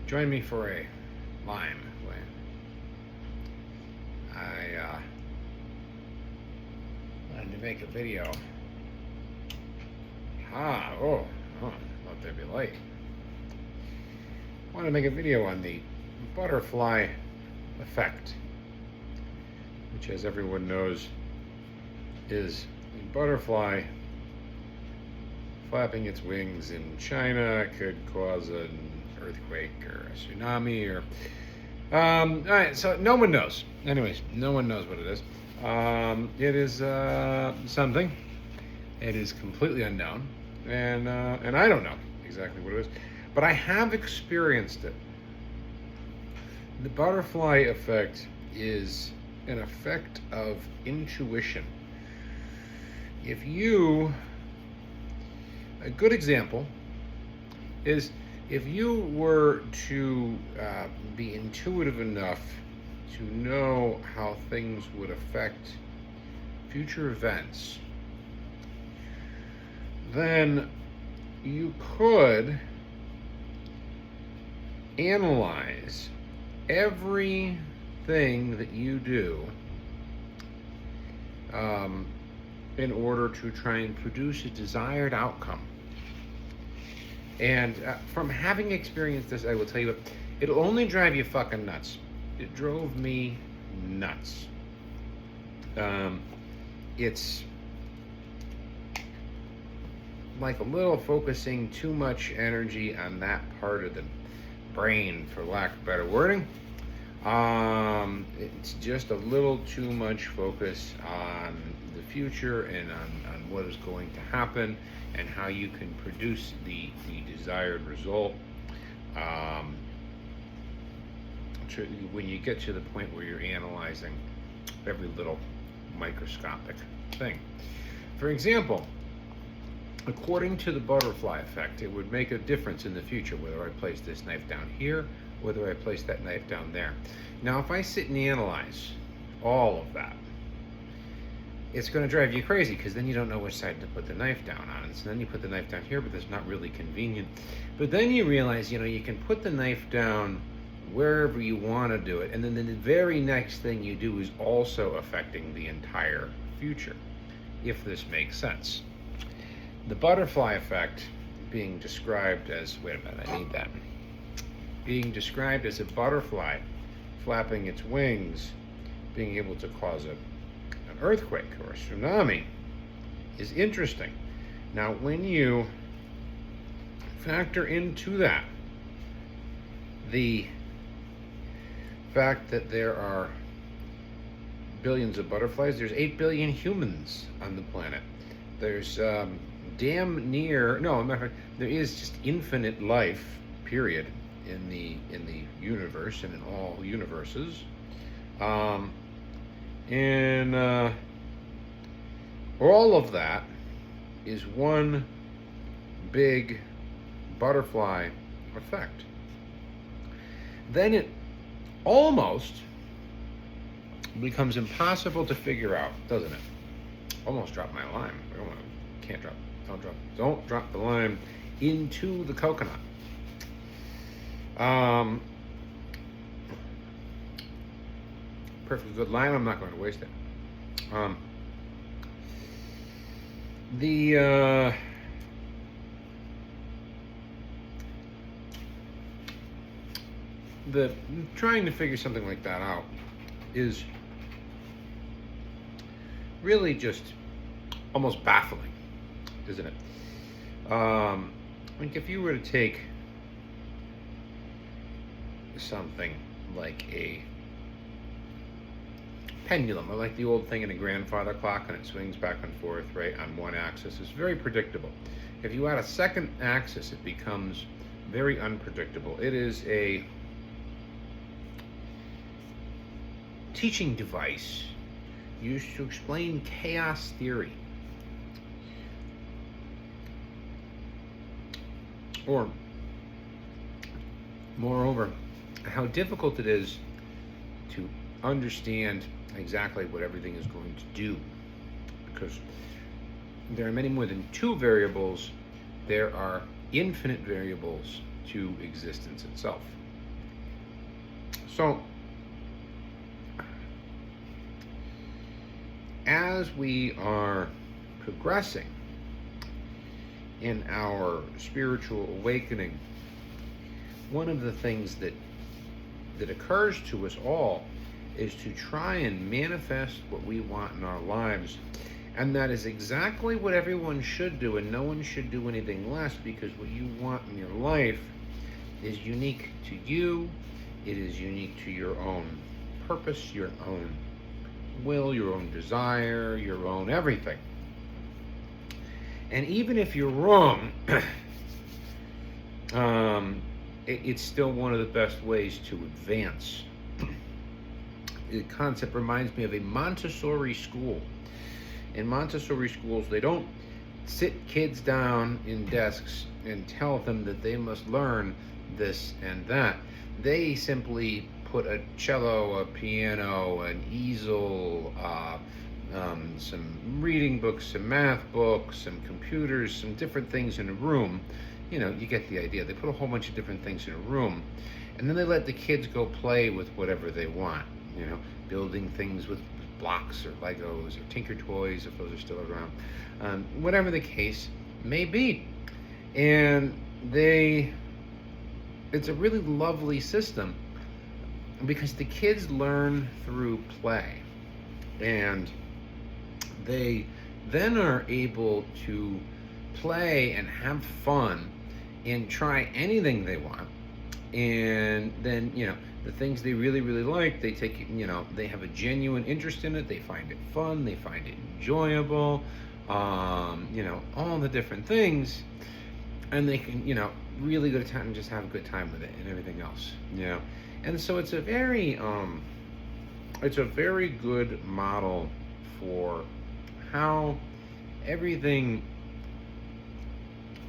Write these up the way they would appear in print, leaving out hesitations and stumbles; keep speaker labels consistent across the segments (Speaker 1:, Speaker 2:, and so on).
Speaker 1: Join me for a lime. I wanted to make a video. Let there be light. I wanted to make a video on the butterfly effect, which, as everyone knows, is a butterfly flapping its wings in China could cause an earthquake or a tsunami or all right, so no one knows. Anyways, no one knows what it is. It is something. It is completely unknown, and I don't know exactly what it is, but I have experienced it. The butterfly effect is an effect of intuition. A good example is if you were to be intuitive enough to know how things would affect future events, then you could analyze everything that you do in order to try and produce a desired outcome. And from having experienced this, I will tell you, it'll only drive you fucking nuts. It drove me nuts. It's like a little focusing too much energy on that part of the brain, for lack of better wording. It's just a little too much focus on the future and on what is going to happen and how you can produce the desired result. When you get to the point where you're analyzing every little microscopic thing. For example, according to the butterfly effect, it would make a difference in the future whether I place this knife down here, whether I place that knife down there. Now, if I sit and analyze all of that, it's going to drive you crazy, because then you don't know which side to put the knife down on. And so then you put the knife down here, but that's not really convenient. But then you realize, you can put the knife down wherever you want to do it, and then the very next thing you do is also affecting the entire future, if this makes sense. The butterfly effect being described as, wait a minute, I need that. Being described as a butterfly flapping its wings, being able to cause an earthquake or a tsunami is interesting. Now, when you factor into that the fact that there are billions of butterflies, there's 8 billion humans on the planet. There's damn near, no, matter of fact, there is just infinite life, period, in the universe and in all universes. And all of that is one big butterfly effect. Then it almost becomes impossible to figure out, doesn't it? Almost dropped my lime. Can't drop. Don't drop the lime into the coconut. Perfectly good lime. I'm not going to waste it. The trying to figure something like that out is really just almost baffling, isn't it? Like if you were to take something like a pendulum, or like the old thing in a grandfather clock, and it swings back and forth, right, on one axis, it's very predictable. If you add a second axis, it becomes very unpredictable. It is a teaching device used to explain chaos theory, or moreover, how difficult it is to understand exactly what everything is going to do, because there are many more than two variables. There are infinite variables to existence itself. So, as we are progressing in our spiritual awakening, one of the things that occurs to us all is to try and manifest what we want in our lives. And that is exactly what everyone should do, and no one should do anything less, because what you want in your life is unique to you. It is unique to your own purpose, your own will, your own desire, your own everything. And even if you're wrong, it's still one of the best ways to advance. The concept reminds me of a Montessori school. In Montessori schools, they don't sit kids down in desks and tell them that they must learn this and that. They simply put a cello, a piano, an easel, some reading books, some math books, some computers, some different things in a room. You know, you get the idea. They put a whole bunch of different things in a room, and then they let the kids go play with whatever they want. You know, building things with blocks or Legos or Tinker Toys, if those are still around. Whatever the case may be. And it's a really lovely system because the kids learn through play. And they then are able to play and have fun and try anything they want. And then, you know, the things they really, really like, they take, you know, they have a genuine interest in it. They find it fun. They find it enjoyable. You know, all the different things. And they can, you know, really go to town and just have a good time with it and everything else, you know. And so it's a very good model for how everything,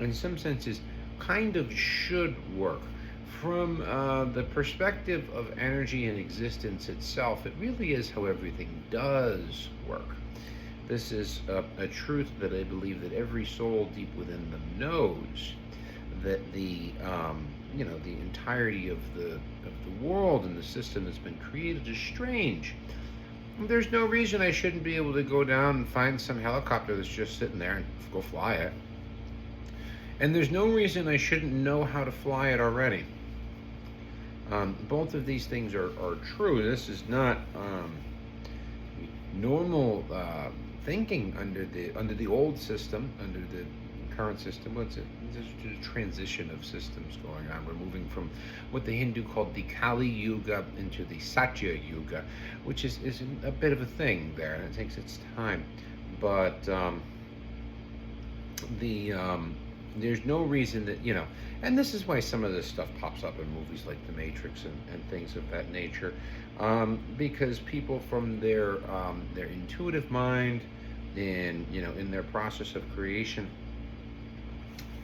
Speaker 1: in some senses, kind of should work. From the perspective of energy and existence itself, it really is how everything does work. This is a truth that I believe that every soul deep within them knows, that the you know, the entirety of the world and the system that's been created is strange. There's no reason I shouldn't be able to go down and find some helicopter that's just sitting there and go fly it. And there's no reason I shouldn't know how to fly it already. Both of these things are true. This is not normal thinking under the old system, under the current system. What's it? There's a transition of systems going on. We're moving from what the Hindu called the Kali Yuga into the Satya Yuga, which is a bit of a thing there, and it takes its time. But there's no reason that, you know, and this is why some of this stuff pops up in movies like The Matrix and things of that nature, because people from their intuitive mind, and, you know, in their process of creation,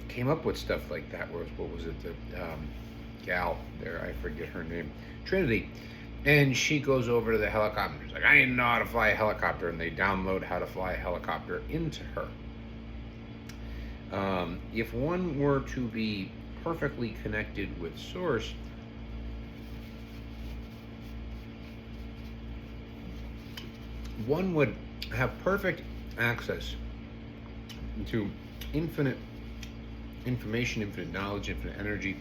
Speaker 1: came up with stuff like that. What was it, the gal there, I forget her name, Trinity, and she goes over to the helicopter. She's like, I didn't know how to fly a helicopter, and they download how to fly a helicopter into her. If one were to be perfectly connected with Source, one would have perfect access to infinite information, infinite knowledge, infinite energy,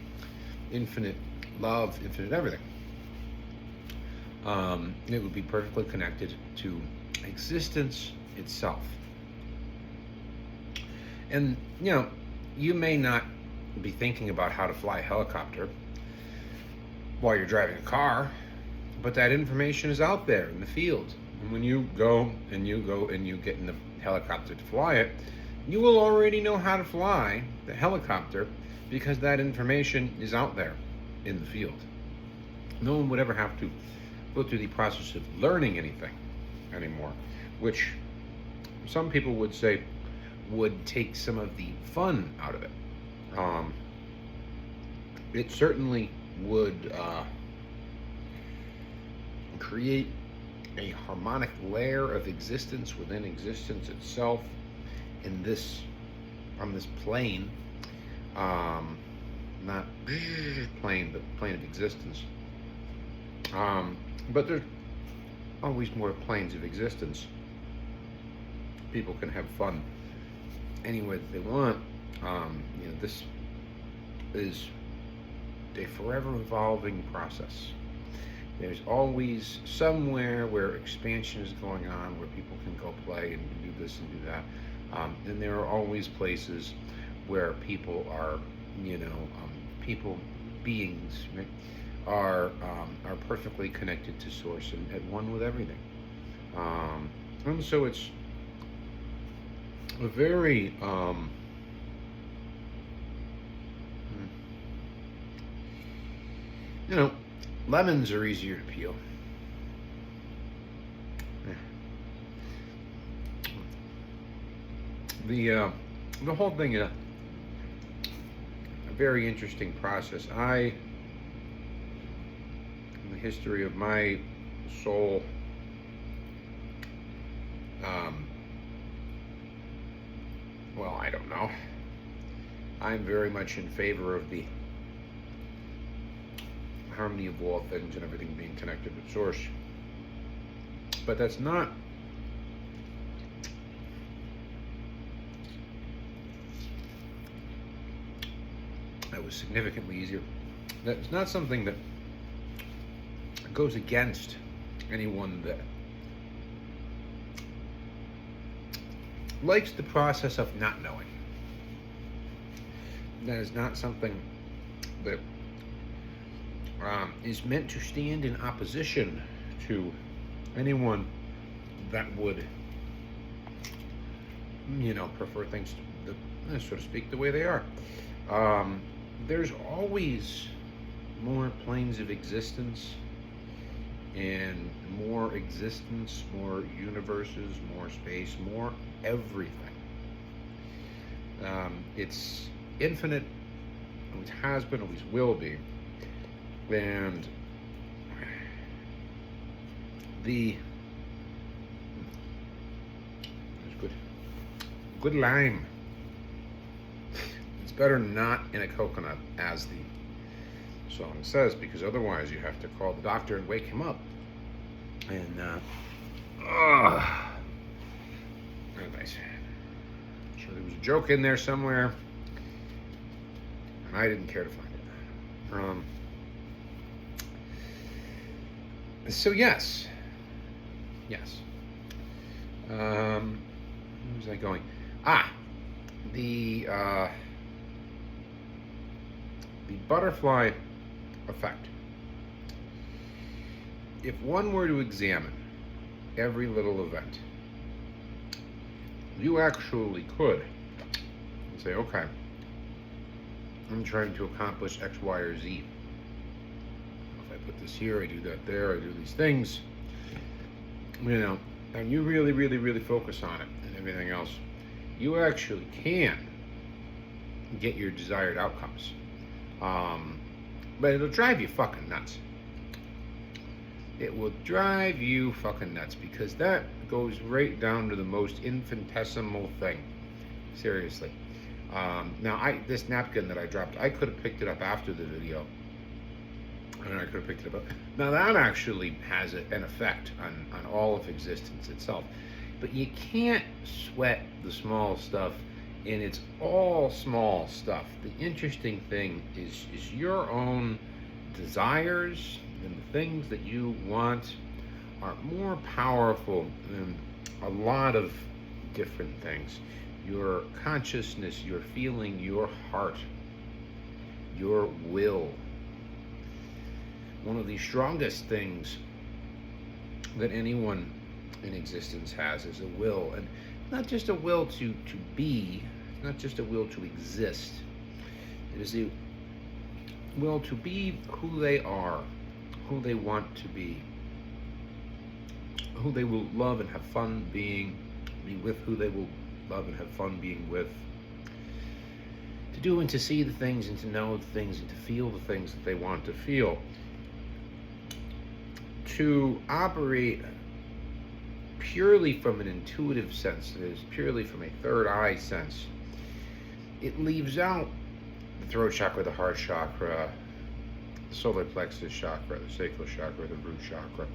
Speaker 1: infinite love, infinite everything. It would be perfectly connected to existence itself. And, you know, you may not be thinking about how to fly a helicopter while you're driving a car, but that information is out there in the field. And when you go and you get in the helicopter to fly it, you will already know how to fly the helicopter, because that information is out there in the field. No one would ever have to go through the process of learning anything anymore, which some people would say would take some of the fun out of it. It certainly would create a harmonic layer of existence within existence itself in this, on this plane, not plane, but plane of existence. But there's always more planes of existence. People can have fun any way that they want. This is a forever evolving process. There's always somewhere where expansion is going on, where people can go play and do this and do that. And there are always places where people are, people, beings, right, are perfectly connected to source and at one with everything. And so it's a very lemons are easier to peel. The whole thing is a very interesting process. In the history of my soul, well, I don't know. I'm very much in favor of the harmony of all things and everything being connected with source. But that was significantly easier. That's not something that goes against anyone that likes the process of not knowing. That is not something that is meant to stand in opposition to anyone that would, prefer things, so to speak, the way they are. There's always more planes of existence and more existence, more universes, more space, more everything. It's infinite, always has been, always will be. And there's good lime. It's better not in a coconut, as the song says, because otherwise you have to call the doctor and wake him up. And anyways, I'm sure there was a joke in there somewhere, and I didn't care to find it. So yes. Where was I going? The butterfly effect. If one were to examine every little event, you actually could say, okay, I'm trying to accomplish X, Y, or Z. If I put this here, I do that there, I do these things, and you really, really, really focus on it and everything else, you actually can get your desired outcomes. But it'll drive you fucking nuts. It will drive you fucking nuts, because that goes right down to the most infinitesimal thing. Seriously. Now, this napkin that I dropped, I could have picked it up after the video. And I could have picked it up. Now, that actually has an effect on all of existence itself. But you can't sweat the small stuff, and it's all small stuff. The interesting thing is your own desires and the things that you want are more powerful than a lot of different things. Your consciousness, your feeling, your heart, your will. One of the strongest things that anyone in existence has is a will, and not just a will to be, not just a will to exist. It is a will to be who they are, who they want to be, who they will love and have fun being, be with who they will love and have fun being with, to do and to see the things and to know the things and to feel the things that they want to feel, to operate purely from an intuitive sense, that is purely from a third eye sense. It leaves out the throat chakra, the heart chakra, the solar plexus chakra, the sacral chakra, the root chakra,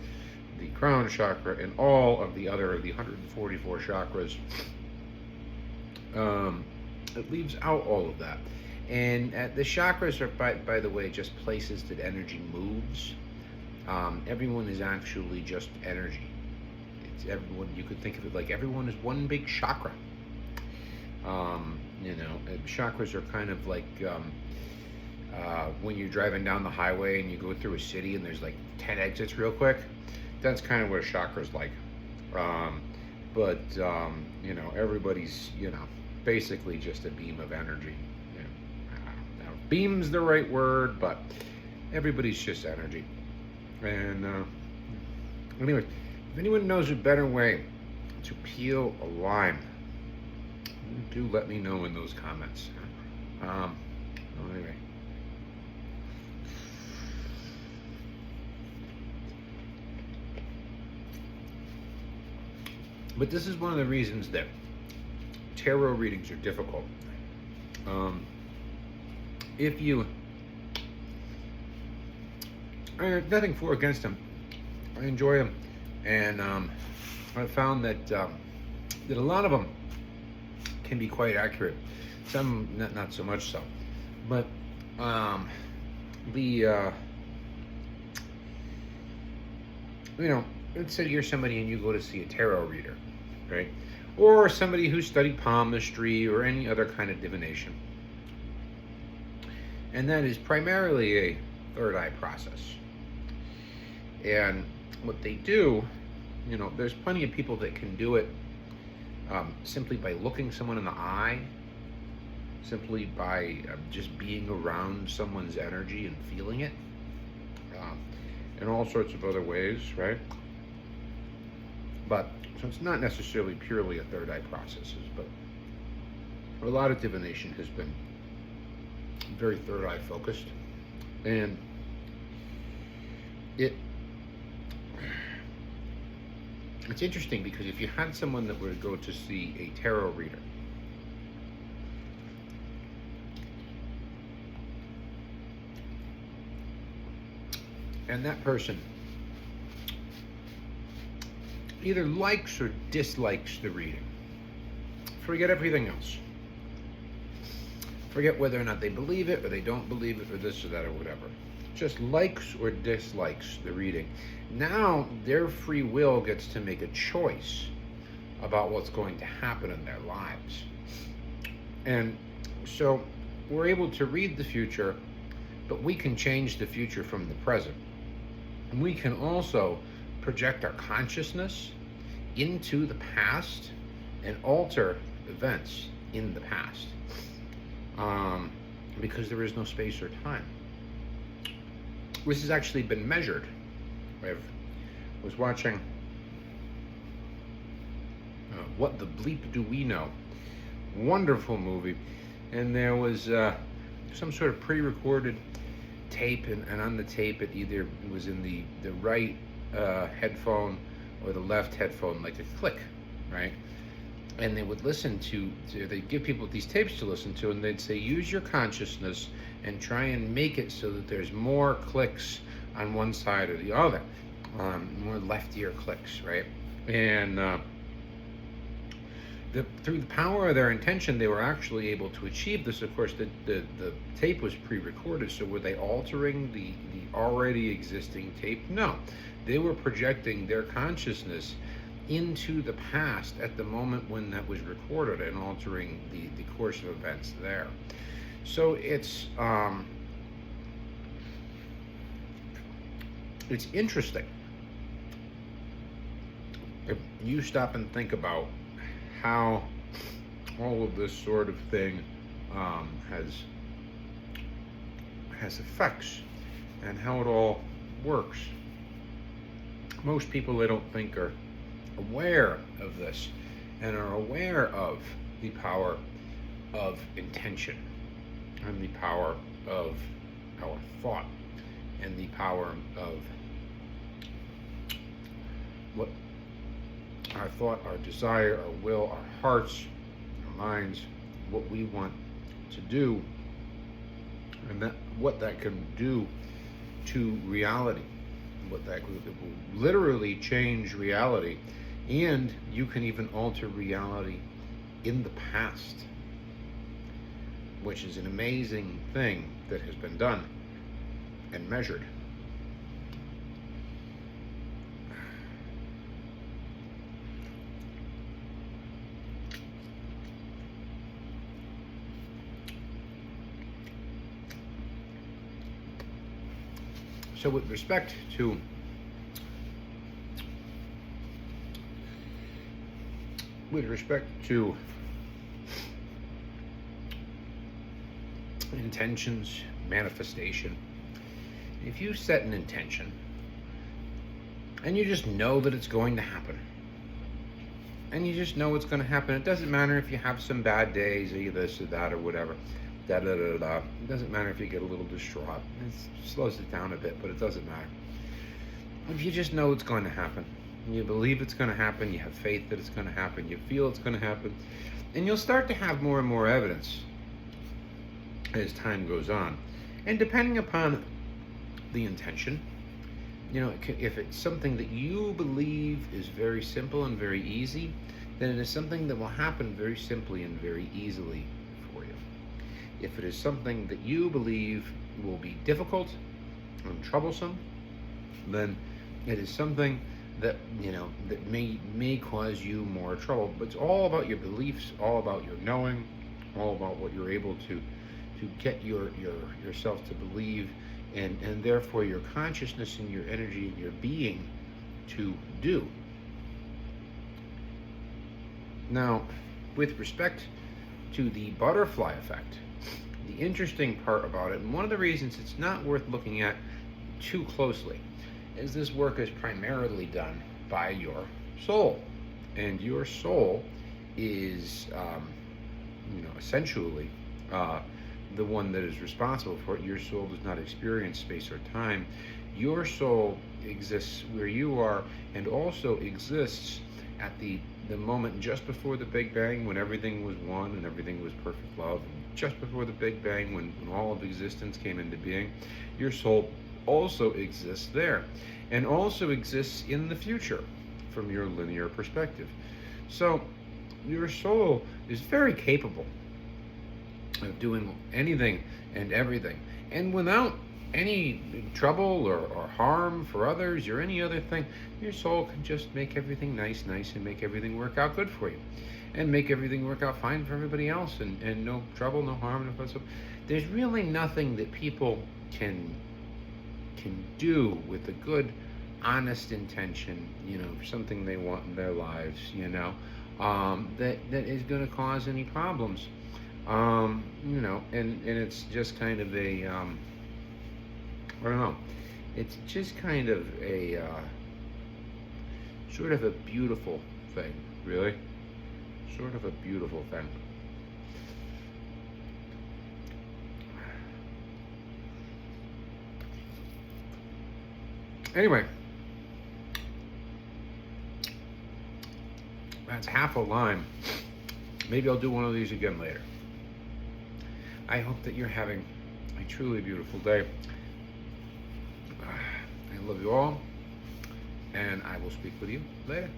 Speaker 1: the crown chakra, and all of the 144 chakras. It leaves out all of that. And the chakras are, by the way, just places that energy moves. Everyone is actually just energy. It's everyone. You could think of it like everyone is one big chakra. Chakras are kind of like when you're driving down the highway and you go through a city and there's like 10 exits real quick. That's kind of what a chakra's like. Everybody's, basically just a beam of energy. Now, beam's the right word, but everybody's just energy. And anyway, if anyone knows a better way to peel a lime, do let me know in those comments. Anyway. But this is one of the reasons that tarot readings are difficult. If you, nothing for or against them, I enjoy them, and I found that a lot of them can be quite accurate. Some not so much so, but let's say you're somebody and you go to see a tarot reader, right? Or somebody who studied palmistry or any other kind of divination. And that is primarily a third eye process. And what they do, there's plenty of people that can do it simply by looking someone in the eye, simply by just being around someone's energy and feeling it, and all sorts of other ways, right? But so it's not necessarily purely a third eye process, but a lot of divination has been very third eye focused, and it's interesting because if you had someone that would go to see a tarot reader, and that person either likes or dislikes the reading, forget everything else. Forget whether or not they believe it or they don't believe it or this or that or whatever. Just likes or dislikes the reading. Now their free will gets to make a choice about what's going to happen in their lives. And so we're able to read the future, but we can change the future from the present. And we can also project our consciousness into the past and alter events in the past, because there is no space or time. This has actually been measured. I was watching What the Bleep Do We Know? Wonderful movie. And there was some sort of pre-recorded tape, and on the tape it was in the right headphone or the left headphone, like a click, right? And they would listen they'd give people these tapes to listen to, and they'd say, use your consciousness and try and make it so that there's more clicks on one side or the other, more left ear clicks, right? And through the power of their intention, they were actually able to achieve this. Of course, the tape was pre-recorded, so were they altering the already existing tape? No. They were projecting their consciousness into the past at the moment when that was recorded and altering the course of events there. So it's interesting if you stop and think about how all of this sort of thing has effects and how it all works. Most people, I don't think, are aware of this and are aware of the power of intention and the power of our thought and the power of what our thought, our desire, our will, our hearts, our minds, what we want to do, and what that can do to reality. What that will literally change reality, and you can even alter reality in the past, which is an amazing thing that has been done and measured. So with respect to intentions, manifestation, if you set an intention and you just know that it's going to happen, and you just know it's going to happen, it doesn't matter if you have some bad days or this or that or whatever, it doesn't matter if you get a little distraught. It slows it down a bit, but it doesn't matter. If you just know it's going to happen, you believe it's going to happen, you have faith that it's going to happen, you feel it's going to happen, and you'll start to have more and more evidence as time goes on. And depending upon the intention, if it's something that you believe is very simple and very easy, then it is something that will happen very simply and very easily for you. If it is something that you believe will be difficult and troublesome, then it is something that that may cause you more trouble. But it's all about your beliefs, all about your knowing, all about what you're able to get yourself to believe, and therefore your consciousness and your energy and your being to do. Now, with respect to the butterfly effect, the interesting part about it, and one of the reasons it's not worth looking at too closely, is this work is primarily done by your soul. And your soul is, essentially the one that is responsible for it. Your soul does not experience space or time. Your soul exists where you are, and also exists at the moment just before the Big Bang, when everything was one and everything was perfect love. And just before the Big Bang, when all of existence came into being, your soul also exists there, and also exists in the future from your linear perspective. So your soul is very capable of doing anything and everything, and without any trouble or harm for others or any other thing. Your soul can just make everything nice, and make everything work out good for you, and make everything work out fine for everybody else, and no trouble, no harm, no fuss. There's really nothing that people can do with a good, honest intention, for something they want in their lives, that is going to cause any problems. And it's just kind of a, I don't know, it's just kind of a, sort of a beautiful thing, really. Sort of a beautiful thing. Anyway, that's half a lime. Maybe I'll do one of these again later. I hope that you're having a truly beautiful day. I love you all, and I will speak with you later.